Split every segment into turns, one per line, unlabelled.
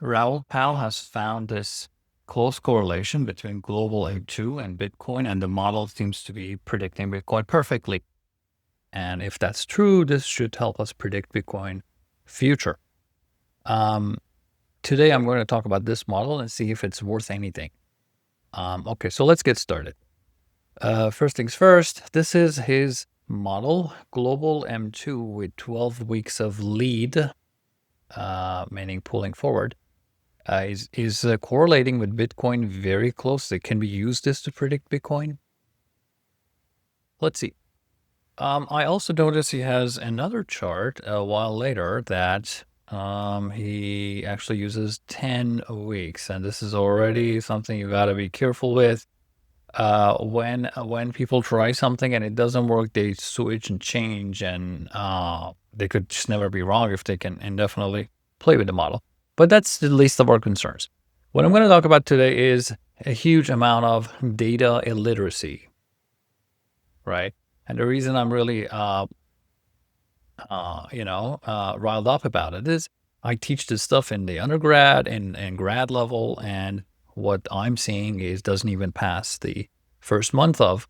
Raoul Pal has found this close correlation between global M2 and Bitcoin, and the model seems to be predicting Bitcoin perfectly. And if that's true, this should help us predict Bitcoin future. Um, Today, I'm going to talk about this model and see if it's worth anything. Okay, so let's get started. First things first, this is his model, global M2 with 12 weeks of lead, meaning pulling forward. Is correlating with Bitcoin very closely. Can we use this to predict Bitcoin? Let's see. I also noticed he has another chart a while later that he actually uses 10 weeks, and this is already something you got to be careful with. When people try something and it doesn't work, they switch and change, and they could just never be wrong if they can indefinitely play with the model. But that's the least of our concerns. What I'm going to talk about today is a huge amount of data illiteracy, right? And the reason I'm really, riled up about it is I teach this stuff in the undergrad and grad level, and what I'm seeing is doesn't even pass the first month of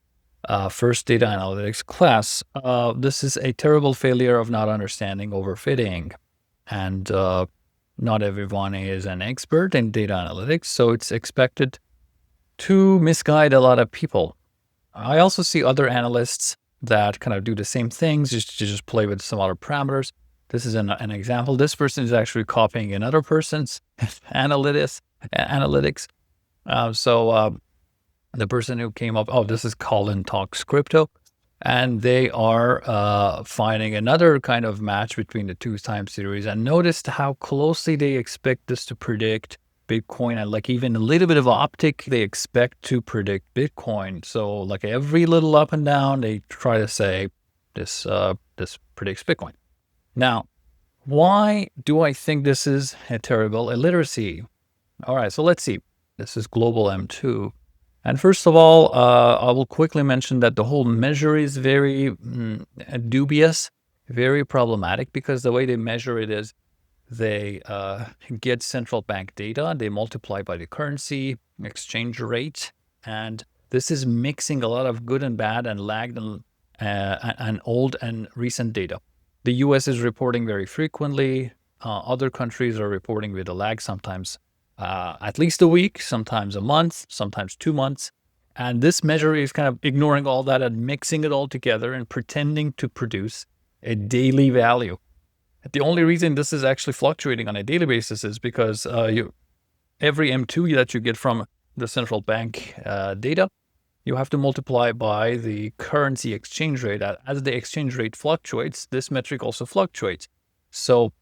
first data analytics class. This is a terrible failure of not understanding overfitting, and not everyone is an expert in data analytics, so it's expected to misguide a lot of people. I also see other analysts that kind of do the same things, just play with some other parameters. This is an example. This person is actually copying another person's analytics. The person who came up, this is Colin Talks Crypto, and they are finding another kind of match between the two time series. And noticed how closely they expect this to predict Bitcoin, and like even a little bit of optic, they expect to predict Bitcoin. So like every little up and down, they try to say this predicts Bitcoin. Now, why do I think this is a terrible illiteracy? All right, so let's see. This is global M2. And first of all, I will quickly mention that the whole measure is very dubious, very problematic, because the way they measure it is they get central bank data, they multiply by the currency exchange rate, and this is mixing a lot of good and bad and lagged and old and recent data. The US is reporting very frequently. Other countries are reporting with a lag, sometimes at least a week, sometimes a month, sometimes 2 months. And this measure is kind of ignoring all that and mixing it all together and pretending to produce a daily value. The only reason this is actually fluctuating on a daily basis is because every M2 that you get from the central bank data, you have to multiply by the currency exchange rate. As the exchange rate fluctuates, this metric also fluctuates. So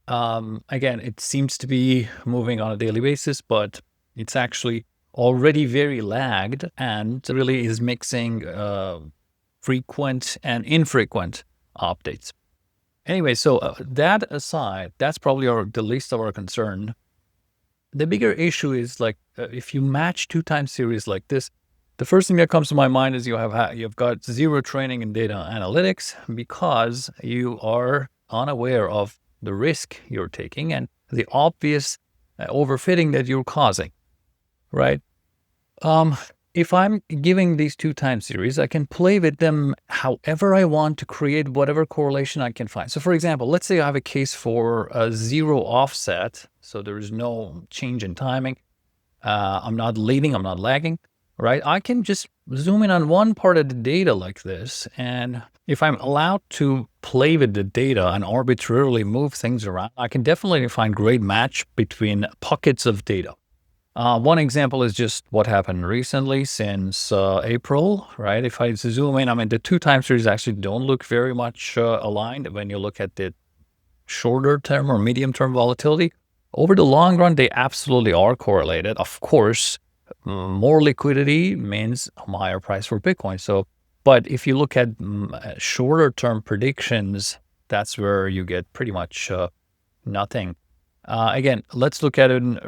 again, it seems to be moving on a daily basis, but it's actually already very lagged and really is mixing frequent and infrequent updates. Anyway, so that aside, that's probably the least of our concern. The bigger issue is like if you match two time series like this, the first thing that comes to my mind is you've got zero training in data analytics because you are unaware of the risk you're taking and the obvious overfitting that you're causing, right? If I'm giving these two time series, I can play with them however I want to create whatever correlation I can find. So for example, let's say I have a case for a zero offset. So there is no change in timing. I'm not leading, I'm not lagging, right? I can just zoom in on one part of the data like this. And if I'm allowed to play with the data and arbitrarily move things around, I can definitely find great match between pockets of data. One example is just what happened recently since April, right? If I zoom in, I mean, the two time series actually don't look very much aligned when you look at the shorter term or medium term volatility. Over the long run, they absolutely are correlated. Of course, more liquidity means a higher price for Bitcoin. So, but if you look at shorter term predictions, that's where you get pretty much nothing. Again, let's look at it in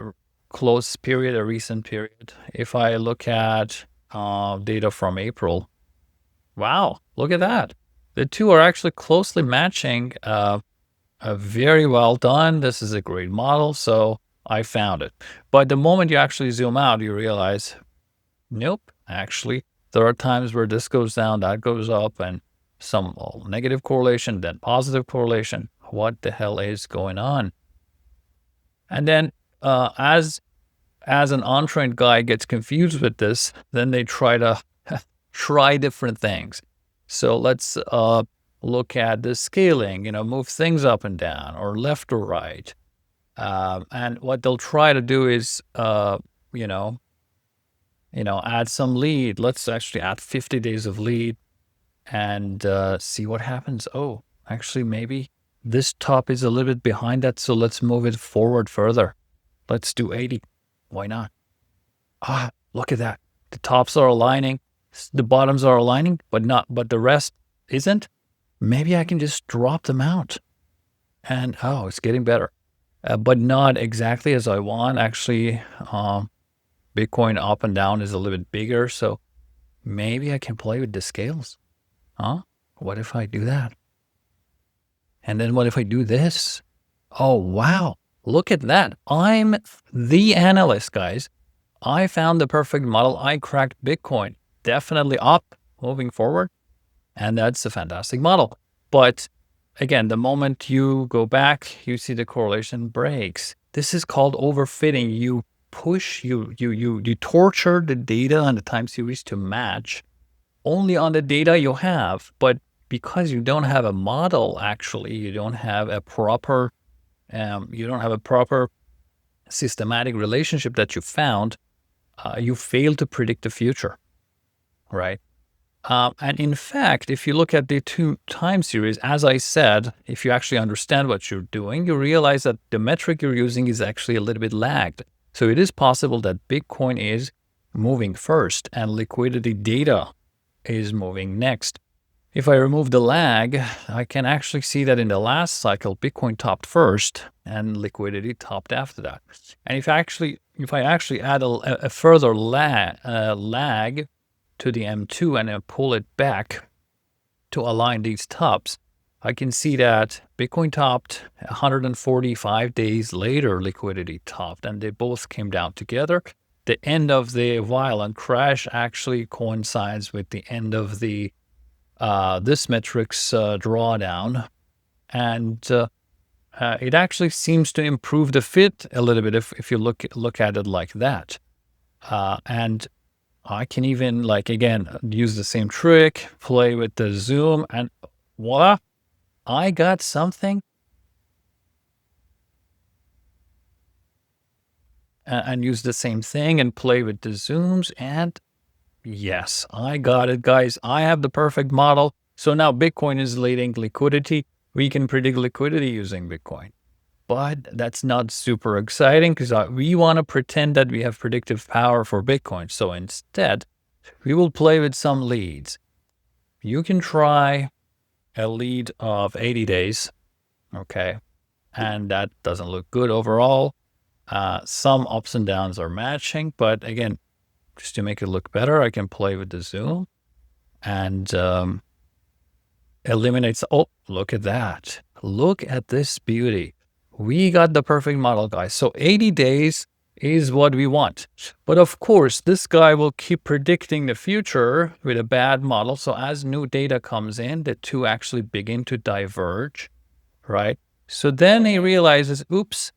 close period, a recent period. If I look at data from April, wow, look at that. The two are actually closely matching Very well done. This is a great model. So I found it. But the moment you actually zoom out, you realize, nope, actually, there are times where this goes down, that goes up, and some negative correlation, then positive correlation. What the hell is going on? And then as an untrained guy gets confused with this, then they try to try different things. So let's look at the scaling, move things up and down or left or right. And what they'll try to do is, add some lead. Let's actually add 50 days of lead and see what happens. Oh, actually, maybe this top is a little bit behind that. So let's move it forward further. Let's do 80. Why not? Look at that. The tops are aligning. The bottoms are aligning, but the rest isn't. Maybe I can just drop them out. And it's getting better. But not exactly as I want. Actually, Bitcoin up and down is a little bit bigger. So maybe I can play with the scales. What if I do that? And then what if I do this? Oh, wow. Look at that. I'm the analyst, guys. I found the perfect model. I cracked Bitcoin. Definitely up, moving forward. And that's a fantastic model. But again, the moment you go back, you see the correlation breaks. This is called overfitting. You push, you torture the data and the time series to match only on the data you have. But because you don't have a model, actually, you don't have a proper systematic relationship that you found, you fail to predict the future, right? And in fact, if you look at the two time series, as I said, if you actually understand what you're doing, you realize that the metric you're using is actually a little bit lagged. So it is possible that Bitcoin is moving first and liquidity data is moving next. If I remove the lag, I can actually see that in the last cycle, Bitcoin topped first and liquidity topped after that. And if I actually add a further lag to the M2 and I pull it back to align these tops, I can see that Bitcoin topped 145 days later, liquidity topped, and they both came down together. The end of the violent crash actually coincides with the end of the this metric's drawdown, and it actually seems to improve the fit a little bit if you look at it like that. And I can even again use the same trick, play with the zoom, and voila, I got something. And use the same thing and play with the zooms, and yes, I got it, guys. I have the perfect model. So now Bitcoin is leading liquidity. We can predict liquidity using Bitcoin. But that's not super exciting because we want to pretend that we have predictive power for Bitcoin. So instead, we will play with some leads. You can try a lead of 80 days, okay? And that doesn't look good overall. Some ups and downs are matching, but again, just to make it look better, I can play with the zoom and eliminates. Oh, look at that. Look at this beauty. We got the perfect model, guys. So 80 days is what we want. But of course, this guy will keep predicting the future with a bad model. So as new data comes in, the two actually begin to diverge, right? So then he realizes, oops,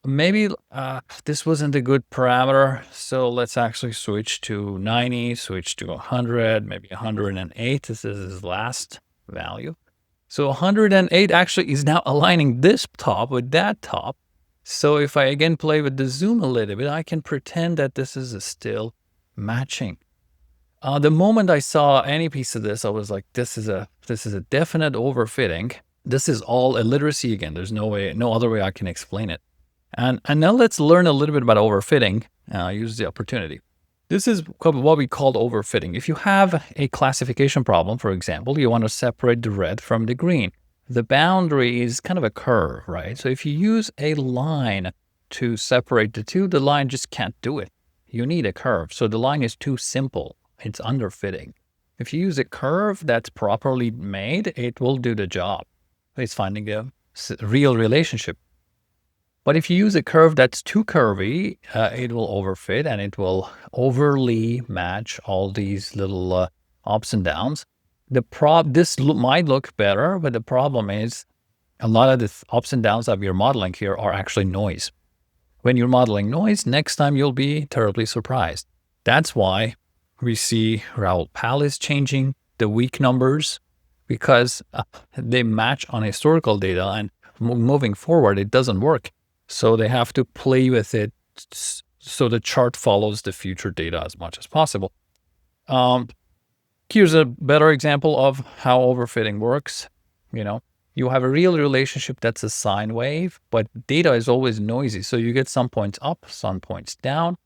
maybe this wasn't a good parameter. So let's actually switch to 90, switch to 100, maybe 108. This is his last value. So 108 actually is now aligning this top with that top. So if I again play with the zoom a little bit, I can pretend that this is still matching. The moment I saw any piece of this, I was like, this is a definite overfitting. This is all illiteracy again. There's no other way I can explain it. And now let's learn a little bit about overfitting. Use the opportunity. This is what we call overfitting. If you have a classification problem, for example, you want to separate the red from the green. The boundary is kind of a curve, right? So if you use a line to separate the two, the line just can't do it. You need a curve. So the line is too simple. It's underfitting. If you use a curve that's properly made, it will do the job. It's finding real relationship. But if you use a curve that's too curvy, it will overfit and it will overly match all these little ups and downs. This might look better, but the problem is a lot of the ups and downs that we're modeling here are actually noise. When you're modeling noise, next time you'll be terribly surprised. That's why we see Raoul Palace changing the weak numbers, because they match on historical data, and moving forward, it doesn't work. So they have to play with it so the chart follows the future data as much as possible. Here's a better example of how overfitting works. You have a real relationship that's a sine wave, but data is always noisy. So you get some points up, some points down.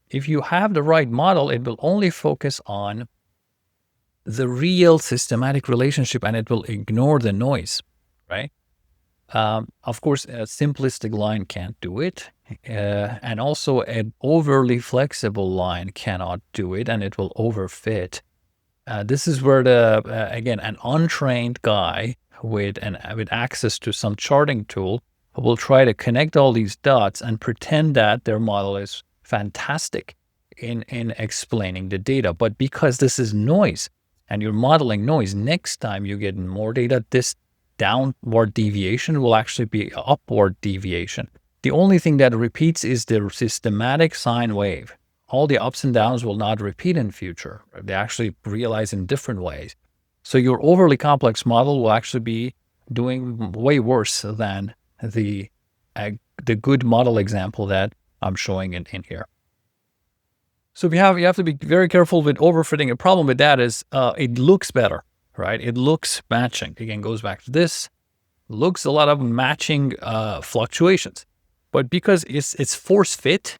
If you have the right model, it will only focus on the real systematic relationship and it will ignore the noise, right? Of course, a simplistic line can't do it. And also an overly flexible line cannot do it, and it will overfit. This is where again, an untrained guy with access to some charting tool will try to connect all these dots and pretend that their model is fantastic in explaining the data. But because this is noise and you're modeling noise, next time you get more data, this downward deviation will actually be upward deviation. The only thing that repeats is the systematic sine wave. All the ups and downs will not repeat in future. They actually realize in different ways. So your overly complex model will actually be doing way worse than the good model example that I'm showing in here. So you have to be very careful with overfitting. A problem with that is it looks better, right? It looks matching. Again, goes back to this. Looks a lot of matching fluctuations. But because it's force fit,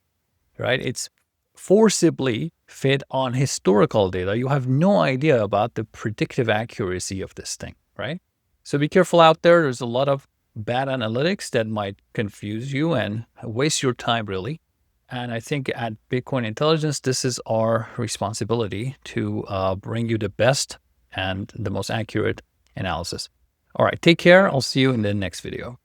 right? It's forcibly fit on historical data. You have no idea about the predictive accuracy of this thing, right? So be careful out there. There's a lot of bad analytics that might confuse you and waste your time, really. And I think at Bitcoin Intelligence, this is our responsibility to bring you the best and the most accurate analysis. All right, take care. I'll see you in the next video.